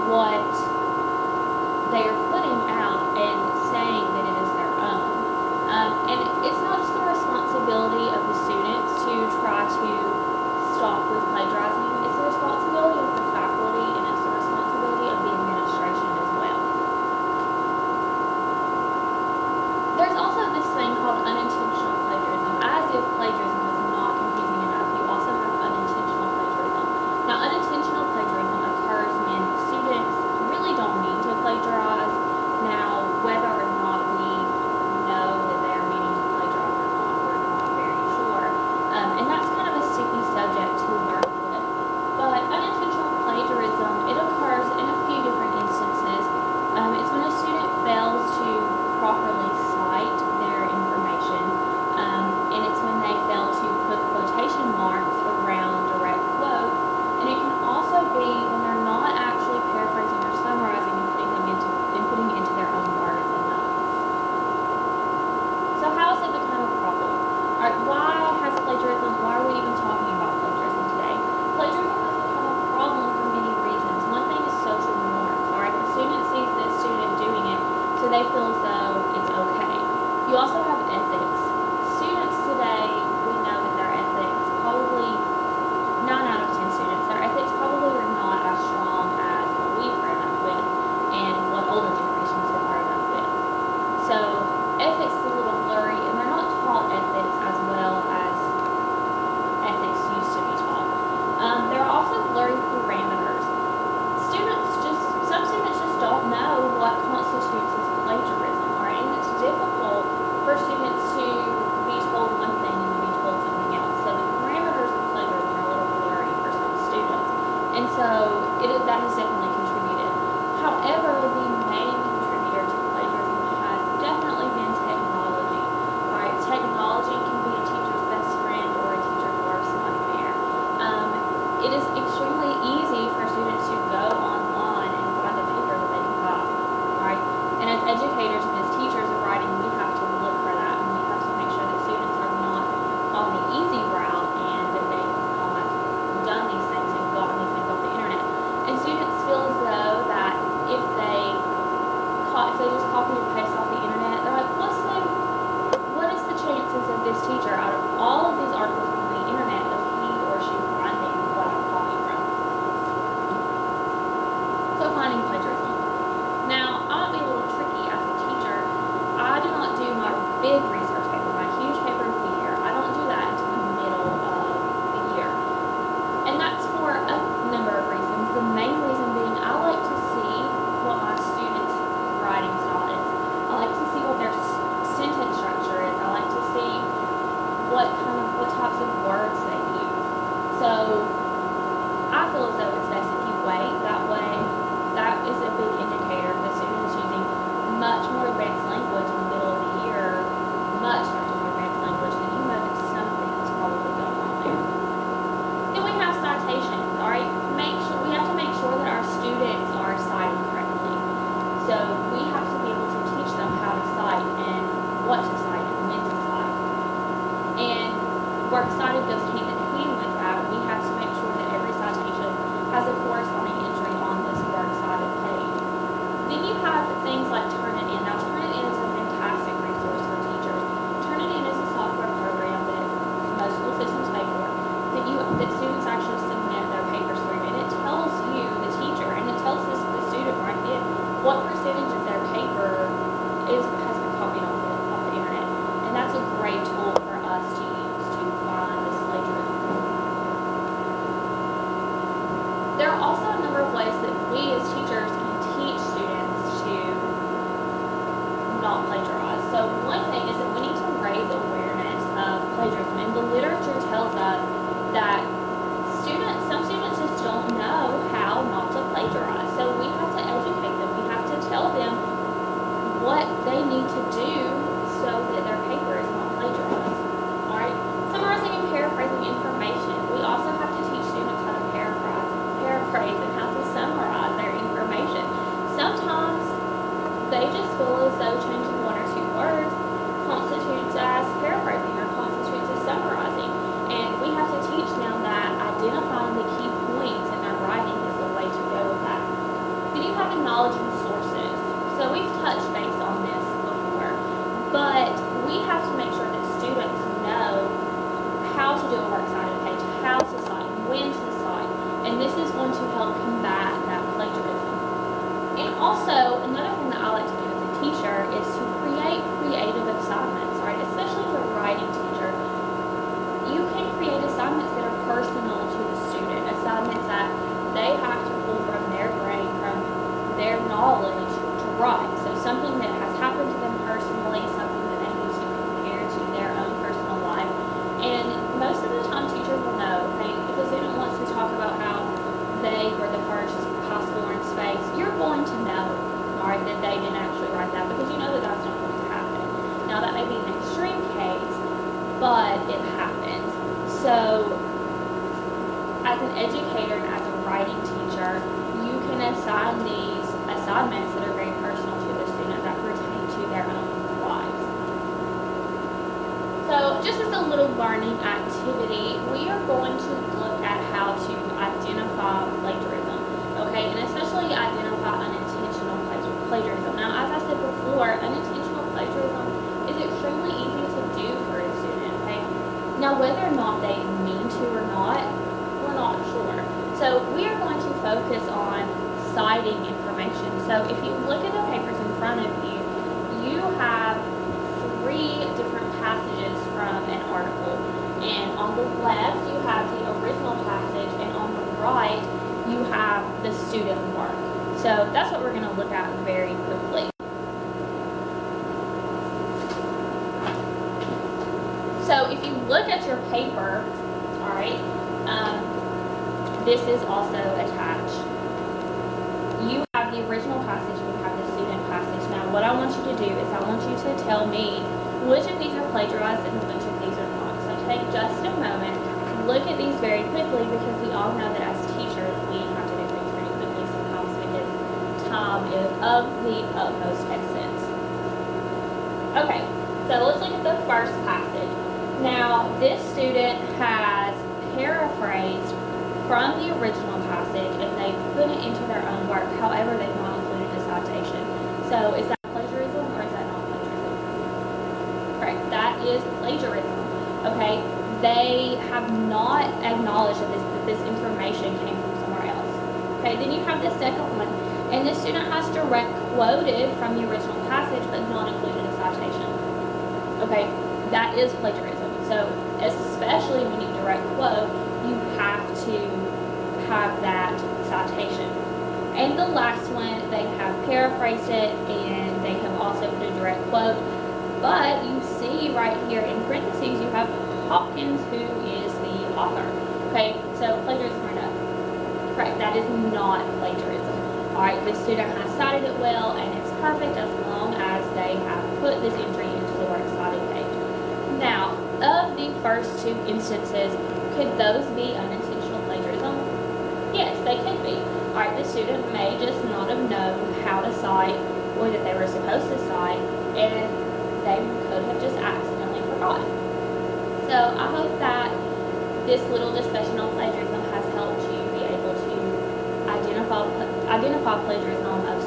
what they are putting out and saying that it is their own. And it's not just the responsibility of the students to try to stop with plagiarizing, it's the responsibility of the faculty, and it's the responsibility of the administration as well. There's also this thing called unintentional plagiarism. As if plagiarism is not confusing enough, you also have unintentional plagiarism. Now, unintentional plagiarism occurs when students really don't mean to plagiarize. Now, whether or not we know that they are meaning to plagiarize Also, another thing that I like to do as a teacher is to create creative assignments, right? Especially as a writing teacher. You can create assignments that are personal to the student, assignments that they have to pull from their brain, from their knowledge to write. So something that has happened to them personally, something that they need to compare to their own personal life. And most of the time teachers will know, okay, if a student wants to talk about how they were the first high schooler in space, you're going to know, right, that they didn't actually write that, because you know that that's not going to happen. Now that may be an extreme case, but it happens. So as an educator and as a writing teacher, you can assign these assignments that are very personal to the student, that pertain to their own lives. So just as a little learning activity, we are going to look at how to identify plagiarism, okay, and especially identify unintentional plagiarism. Now, as I said before, unintentional plagiarism is extremely easy to do for a student, okay? Now, whether or not they mean to or not, we're not sure. So we are going to focus on citing information. So if you look at the papers in front of you, you have 3 different passages from an article. And on the left, you have the original passage, and on the right, you have the student work. So that's what we're going to look at very quickly. So if you look at your paper, all right, this is also attached. You have the original passage, and you have the student passage. Now, what I want you to do is I want you to tell me which of these are plagiarized and which of these are not. So take just a moment, look at these very quickly, because we all know that as teachers, we have to do things very quickly sometimes because time is of the utmost essence. Okay, so let's look at the first passage. Now, this student has paraphrased from the original passage and they've put it into their own work. However, they've not included a citation. So is that plagiarism or is that not plagiarism? Correct, that is plagiarism. Okay, they have not acknowledged that this information came from somewhere else. Okay, then you have the second one, and the student has direct quoted from the original passage but not included a citation. Okay, that is plagiarism. So especially when you direct quote, you have to have that citation. And the last one, they have paraphrased it and they have also put a direct quote, but you see right here in parentheses you have Hopkins, who is the author. Okay, so plagiarism or no? Correct, that is not plagiarism. Alright, the student has cited it well and it's perfect as long as they have put this entry into the works cited page. Now, of the first 2 instances, could those be unintentional plagiarism? Yes, they could be. Alright, the student may just not have known how to cite or that they were supposed to cite, and they could have just accidentally forgotten. So I hope that this little discussion on plagiarism has helped you be able to identify plagiarism of